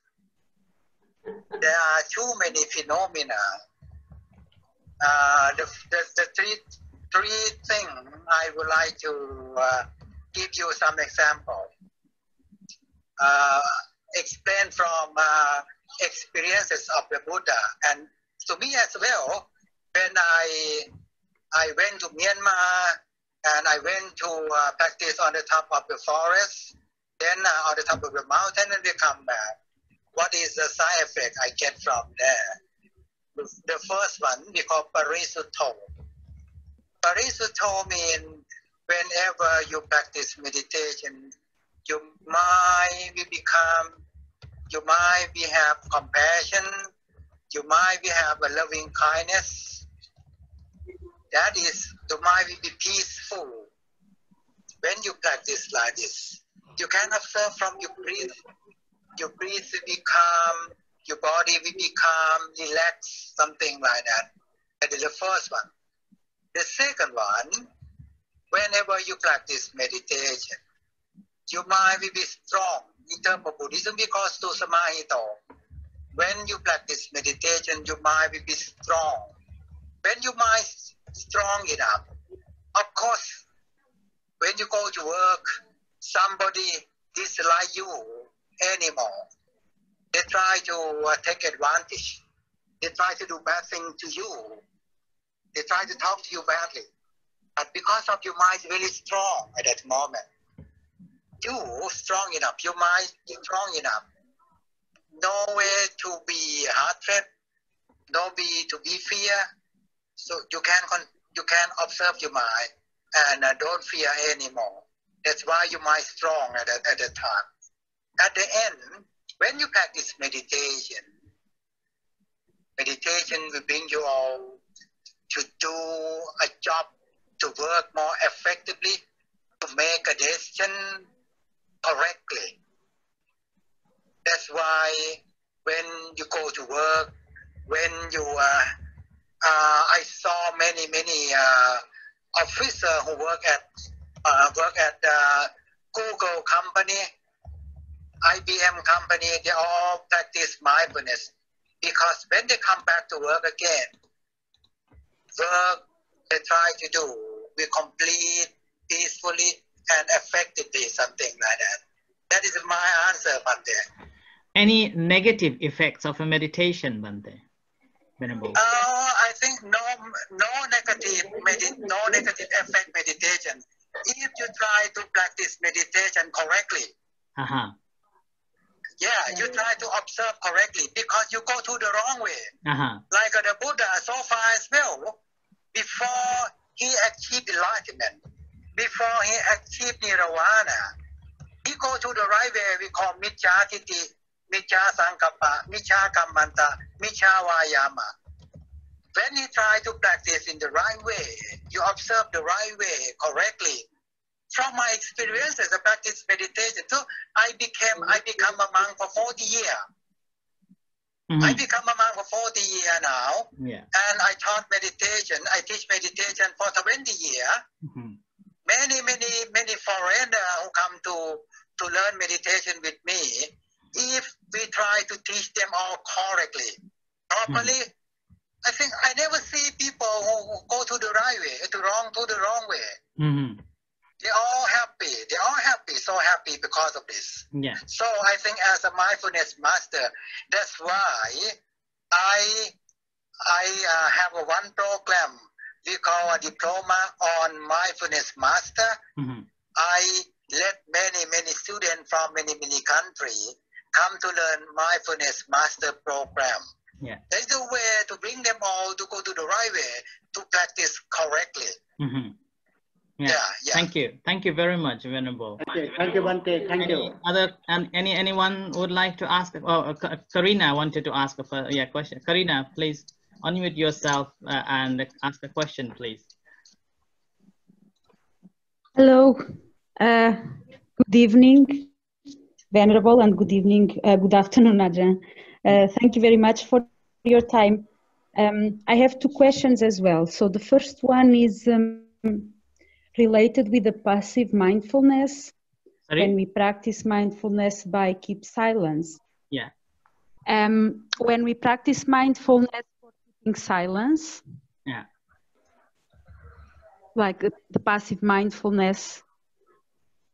S2: There are too many phenomena. The three things I would like to give you some example. Explain from experiences of the Buddha, and to me as well. When I went to Myanmar and I went to practice on the top of the forest, then on the top of the mountain, and we come back. What is the side effect I get from there? The first one we call parisutto. Parisutto means whenever you practice meditation, you might have compassion, you might have a loving kindness. That is, you might be peaceful. When you practice like this, you can observe from your breath. Your breath will be calm, your body will be calm, relaxed, something like that. That is the first one. The second one, whenever you practice meditation, your mind will be strong. In terms of Buddhism, we call it samahito. When you practice meditation, your mind will be strong. When your mind is strong enough, of course, when you go to work, somebody dislike you anymore. They try to take advantage. They try to do bad things to you. They try to talk to you badly. But because of your mind is very strong at that moment, you strong enough, your mind is strong enough. No way to be heart-threat, no way to be fear. So you can observe your mind and don't fear anymore. That's why your mind is strong at that time. At the end, when you practice meditation will bring you all to do a job, to work more effectively, to make a decision correctly. That's why when you go to work, when you I saw many officers who work at Google company, IBM company, they all practice mindfulness because when they come back to work again, work they try to do, we complete peacefully and effectively, something like that. That is my answer, Bhante.
S1: Any negative effects of a meditation, Bhante? Venerable.
S2: I think no negative effect meditation. If you try to practice meditation correctly, yeah, you try to observe correctly because you go to the wrong way. Like the Buddha so far as well, before he achieved enlightenment, before he achieved nirvana, he go to the right way we call miccha titi, miccha sankappa, miccha kammanta, miccha vayama. When you try to practice in the right way, you observe the right way correctly. From my experiences, I practice meditation. So I become a monk for 40 years. I become a monk for 40 years now. And I taught meditation. I teach meditation for 20 years. Many foreigners who come to learn meditation with me, if we try to teach them all correctly, properly, I think I never see people who go to the right way, to the wrong way. They're all happy, so happy because of this. So I think as a mindfulness master, that's why I have one program we call a diploma on mindfulness master. I let many students from many countries come to learn mindfulness master program. There's a way to bring them all to go to the right way, to practice correctly.
S1: Yeah. Thank you very much, Venerable.
S3: Okay, thank you, Bante. Thank you.
S1: Anyone would like to ask? Oh, Karina wanted to ask a question. Karina, please unmute yourself and ask a question, please.
S4: Hello. Good evening, Venerable, and good evening, good afternoon, Ajahn. Thank you very much for your time. I have two questions as well. So the first one is related with the passive mindfulness.
S1: Sorry?
S4: When we practice mindfulness by keep silence.
S1: Yeah.
S4: When we practice mindfulness for keeping silence,
S1: yeah,
S4: like the passive mindfulness,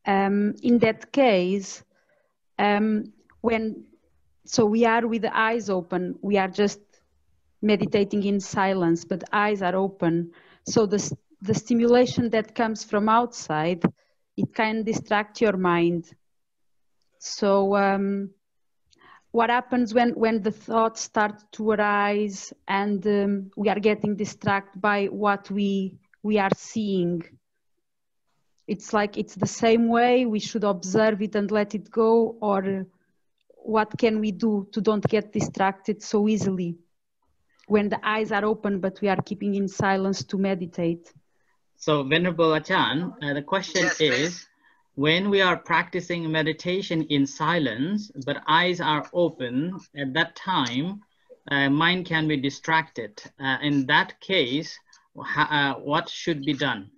S4: in that case, so we are with the eyes open, we are just meditating in silence, but eyes are open. So the stimulation that comes from outside, it can distract your mind. So what happens when the thoughts start to arise and we are getting distracted by what we are seeing? It's like it's the same way we should observe it and let it go, or what can we do to don't get distracted so easily when the eyes are open but we are keeping in silence to meditate?
S1: So Venerable Ajahn, the question is,
S2: please.
S1: When we are practicing meditation in silence, but eyes are open, at that time, mind can be distracted. In that case, what should be done?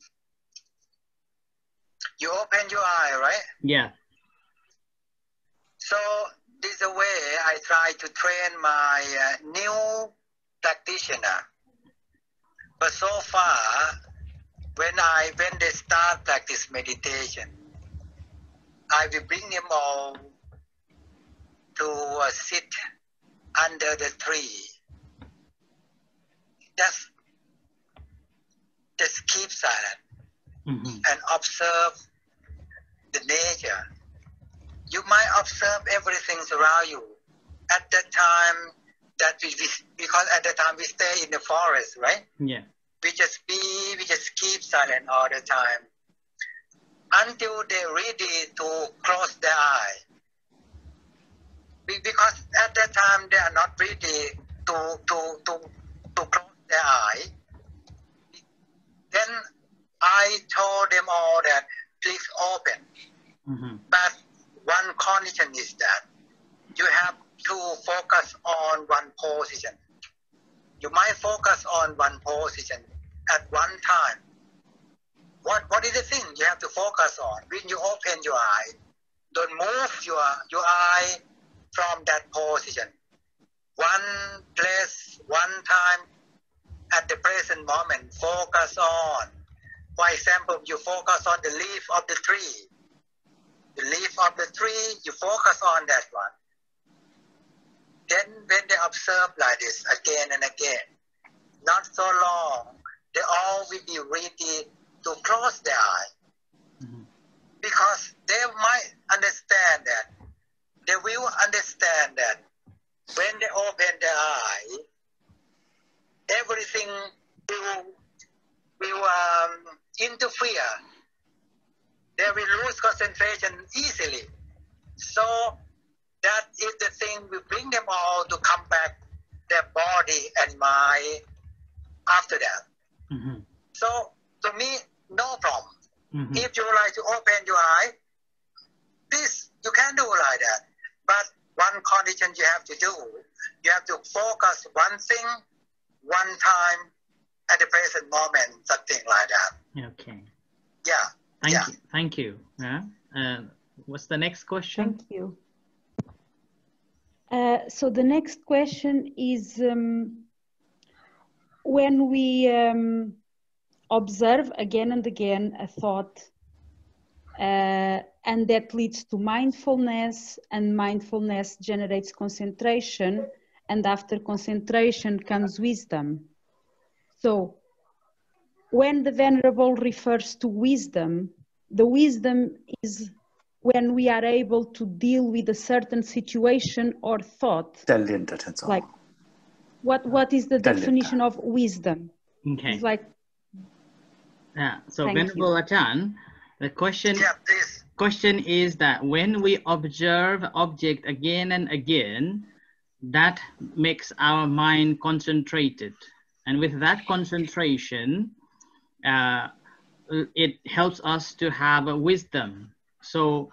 S2: You open your eye, right?
S1: Yeah.
S2: So this is a way I try to train my new practitioner. But so far, when they start practice meditation, I will bring them all to sit under the tree. Just keep silent and observe the nature. You might observe everything around you. At that time, because at the time we stay in the forest, right?
S1: Yeah.
S2: We just keep silent all the time until they're ready to close their eye. Because at that time they are not ready to close their eye. Then I told them all that please open. But one condition is that you have to focus on one position. You might focus on one position at one time. What is the thing you have to focus on? When you open your eye, don't move your eye from that position. One place, one time, at the present moment, focus on. For example, you focus on the leaf of the tree. The leaf of the tree, you focus on that one. Then when they observe like this again and again, not so long, they all will be ready to close their eye. Because they might understand that, they will understand that when they open their eye, everything will interfere. They will lose concentration easily. So that is the thing we bring them all to come back their body and mind after that. So to me, no problem. If you like to open your eye, this you can do like that. But one condition you have to do, you have to focus one thing, one time, at the present moment, something like that.
S1: Okay.
S2: Yeah.
S1: Thank you. What's the next question?
S4: Thank you. So the next question is, when we observe again and again a thought, and that leads to mindfulness, and mindfulness generates concentration, and after concentration comes wisdom. So when the Venerable refers to wisdom, the wisdom is when we are able to deal with a certain situation or thought. Like, what is the definition of wisdom?
S1: Okay.
S4: It's like
S1: Yeah. So
S4: Thank
S1: Venerable Ajahn, the question
S2: please.
S1: question is that when we observe object again and again, that makes our mind concentrated, and with that concentration, it helps us to have a wisdom. So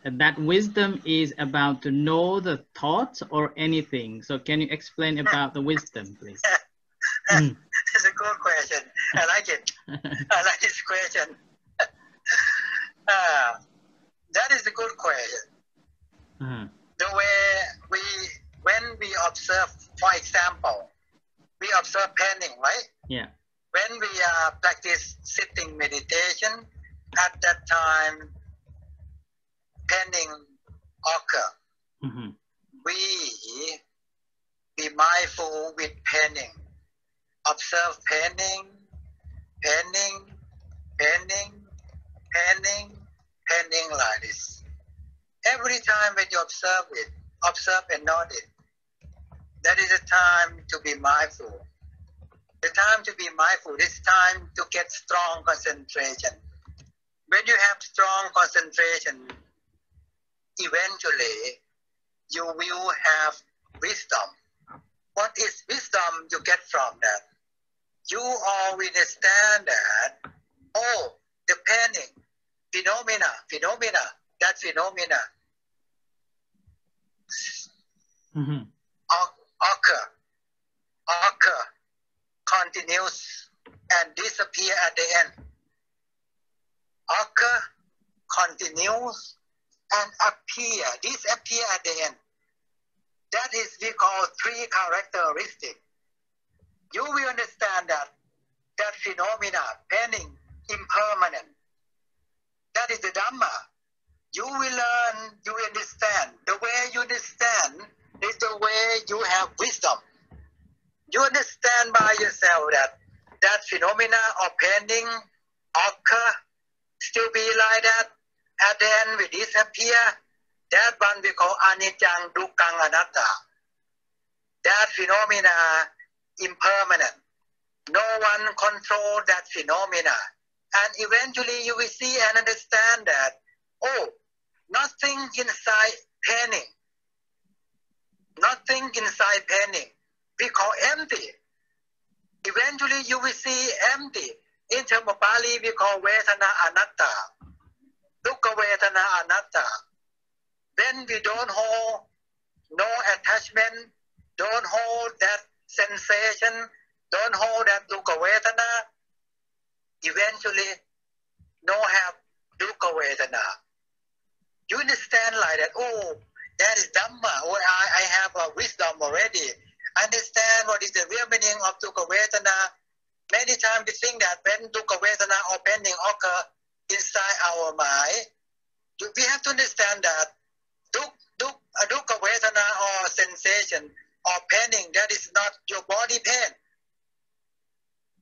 S1: that wisdom is about to know the thoughts or anything. So can you explain about the wisdom, please?
S2: It's a good question. I like it. I like this question. That is a good question. The way when we observe, for example, we observe painting, right?
S1: Yeah.
S2: When we practice sitting meditation, at that time, painting occur. We be mindful with painting. Observe painting, painting, painting, painting, painting like this. Every time when you observe it, observe and note it. That is a time to be mindful. The time to be mindful is time to get strong concentration. When you have strong concentration, eventually you will have wisdom. What is wisdom you get from that? You all understand that, oh, the painting, phenomena, that phenomena occur, continues, and disappear at the end. Occur, continues, and disappear at the end. That is we call three characteristics. You will understand that phenomena, painting, impermanent. That is the Dhamma. You will learn, you understand. The way you understand is the way you have wisdom. You understand by yourself that phenomena of painting occur, still be like that, at the end will disappear. That one we call anicca, dukkha, anatta. That phenomena impermanent. No one controls that phenomena. And eventually you will see and understand that, oh, nothing inside painting. Nothing inside painting. We call empty. Eventually you will see empty. In terms of Pali, we call vedana anatta. Dukkha vedana anatta. Then we don't hold no attachment, don't hold that sensation, don't hold that dukkha vedana. Eventually, no have dukkha vedana. You understand like that, oh, that is Dhamma, or I have a wisdom already. Understand what is the real meaning of dukkha vedana. Many times we think that when dukkha vedana or painting occur inside our mind, we have to understand that dukkha vedana or sensation or painting, that is not your body pain.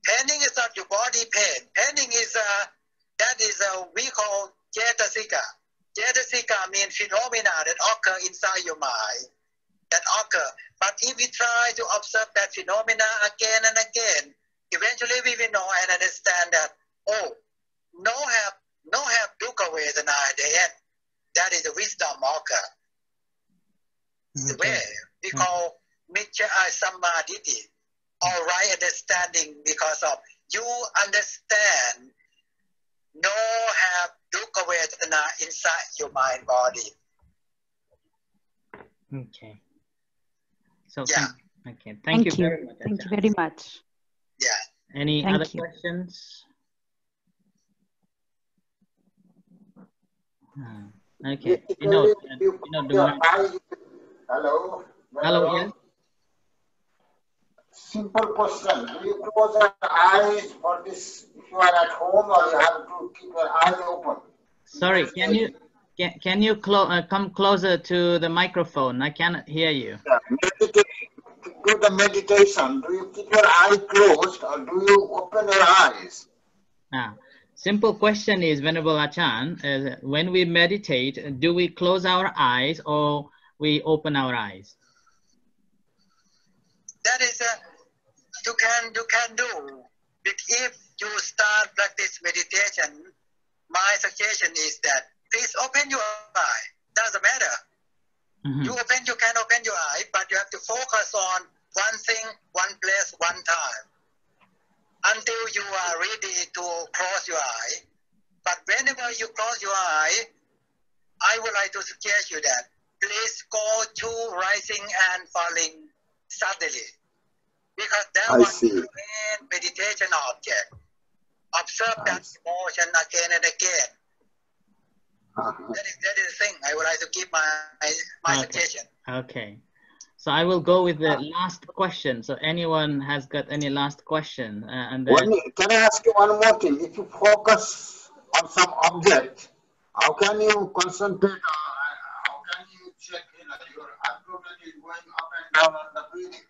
S2: Painting is not your body pain. Painting is we call cetasika. Cetasika means phenomena that occur inside your mind, that occur. But if we try to observe that phenomena again and again, eventually we will know and understand that, oh, no have dukkha vedana at the end. That is the wisdom occur. The way we call micca samadhi, or right understanding, because of you understand no have dukkha vedana inside your mind body.
S1: Okay. So
S2: yeah.
S1: Thank you very much.
S4: Thank you very much.
S2: Yeah.
S1: Any other questions? Okay.
S5: Hello.
S1: Hello, yes.
S5: Simple question. Do you close your eyes for this if you are at home, or you have to keep your eyes open?
S1: Sorry, can you come closer to the microphone? I cannot hear you.
S5: Do the meditation. Do you keep your eyes closed, or do you open your eyes?
S1: Simple question is, Venerable Ajahn, when we meditate, do we close our eyes or we open our eyes?
S2: That is you can do. If you start practice this meditation, my suggestion is that please open your eye. Doesn't matter. You can open your eye, but you have to focus on one thing, one place, one time, until you are ready to close your eye. But whenever you close your eye, I would like to suggest you that please go to rising and falling suddenly, because that was the main meditation object. Observe that emotion again and again. That is the thing I would like to give my suggestion.
S1: Okay. So I will go with the last question. So anyone has got any last question? And then
S5: can I ask you one more thing? If you focus on some object, how can you concentrate? How can you check? Your abdomen is going up and down on the breathing.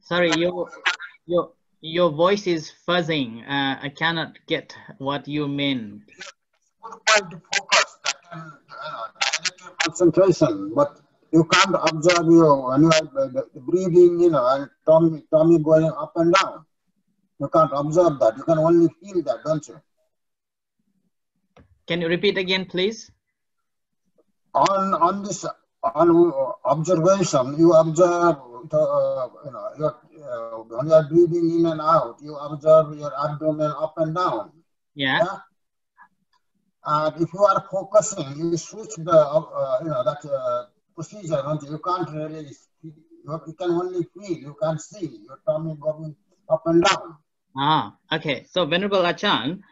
S1: Sorry, your voice is fuzzing. I cannot get what you mean.
S5: Good point to focus. That can direct your concentration, but you can't observe the breathing, and tummy going up and down. You can't observe that. You can only feel that, don't you?
S1: Can you repeat again, please?
S5: On observation, you observe when you are breathing in and out, you observe your abdomen up and down.
S1: Yeah.
S5: And if you are focusing, you switch that procedure. You can't really. You can only feel. You can't see your tummy going up and down.
S1: Okay. So, Venerable Ajahn.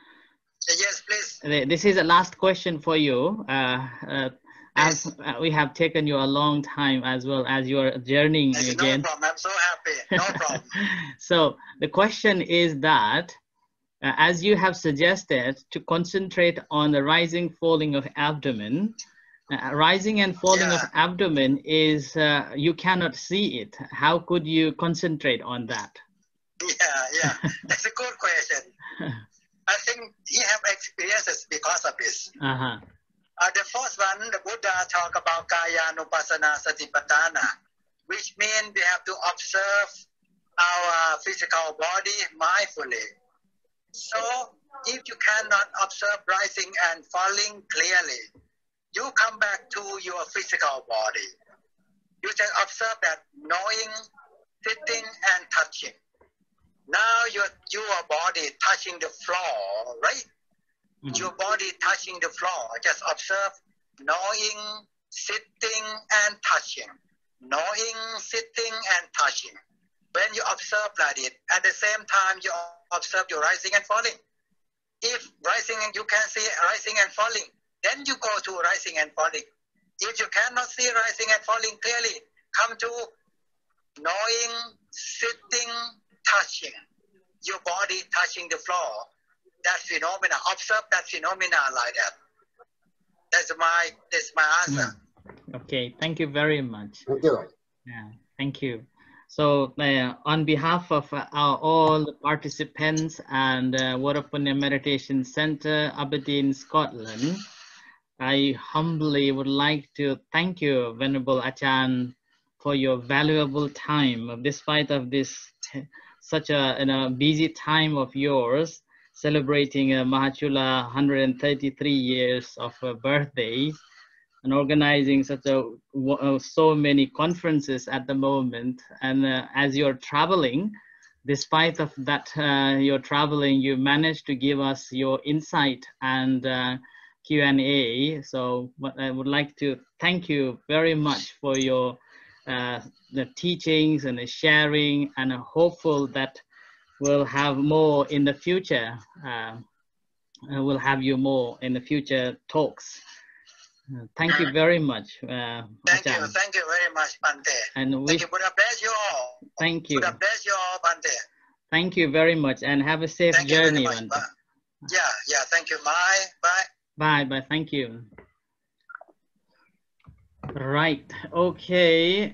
S2: Yes, please.
S1: This is the last question for you. As we have taken you a long time, as well as you are journeying again.
S2: No problem. I'm so happy. No problem.
S1: So the question is that, as you have suggested, to concentrate on the rising, falling of abdomen. Rising and falling of abdomen is you cannot see it. How could you concentrate on that?
S2: Yeah. That's a good question. I think you have experiences because of this. The first one, the Buddha talked about Kayanupassana Satipatthana, which means we have to observe our physical body mindfully. So, if you cannot observe rising and falling clearly, you come back to your physical body. You just observe that knowing, sitting, and touching. Now your body touching the floor, right? Your body touching the floor. Just observe knowing, sitting, and touching. Knowing, sitting, and touching. When you observe like it, at the same time you observe your rising and falling. If rising, you can see rising and falling, then you go to rising and falling. If you cannot see rising and falling clearly, come to knowing, sitting, touching. Your body touching the floor. That phenomena, observe that phenomena like that. That's my answer.
S1: Okay, thank you very much.
S5: Thank you.
S1: Yeah, thank you. So on behalf of all the participants and Word of Punya Meditation Center, Aberdeen, Scotland, I humbly would like to thank you, Venerable Ajahn, for your valuable time, despite of this such a busy time of yours, celebrating Mahachula 133 years of birthday and organizing such so many conferences at the moment. And as you're traveling, despite of that, you're traveling, you managed to give us your insight and Q&A. So I would like to thank you very much for your the teachings and the sharing, and I'm hopeful that we'll have more in the future. We'll have you more in the future talks. Thank you very much.
S2: Thank you very much, Bante.
S1: And
S2: thank you. Buddha bless you all.
S1: Thank you.
S2: Buddha bless you all, Bante.
S1: Thank you very much, and have a safe journey, Bante.
S2: Yeah. Thank you. Bye.
S1: Thank you. Right. Okay.